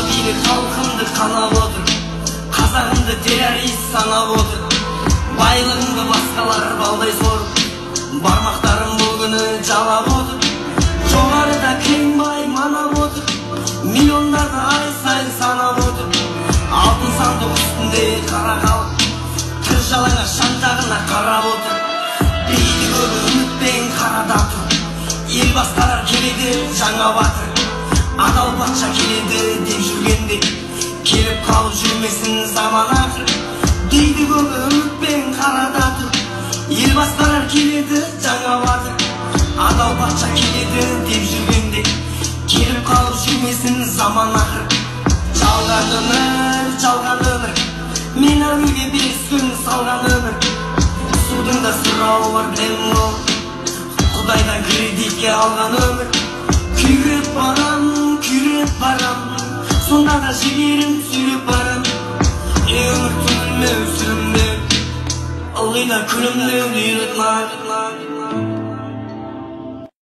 bilir halkımdı kanap otur, kazağımdı terörist sanap otur. Baylığımdı baskalar balday sorup, barmaklarım bugünü çalap otur. Joğarıda keng bay manap otur, milyonlarda ay sayın sanap otur. Altın sandık üstünde kara kalıp, tırjalana şantağına karap otur. Deydi köpü ümitpен karada tur, el bastarar keledi жаңа батыр. Адал патша келеді деп жүргенде, келіп қалып жүрмесін заман ақыр. Дейді көбі үмітпен қарада тұр, ел басқарар келеді жаңа батыр. Адал патша келеді деп жүргенде, келіп қалып жүрмесін заман ақыр. Жалған өмір, мен әуеге 5 күн салған өмір. Судың да сұрауы бар білемін ол, Құдайдан кредитке алған өмір. Күйреп барам, сонда да жігерім сүйреп барам. Өмір түңілмеу, сүрінбеу, ылғи да күлімдеу дейді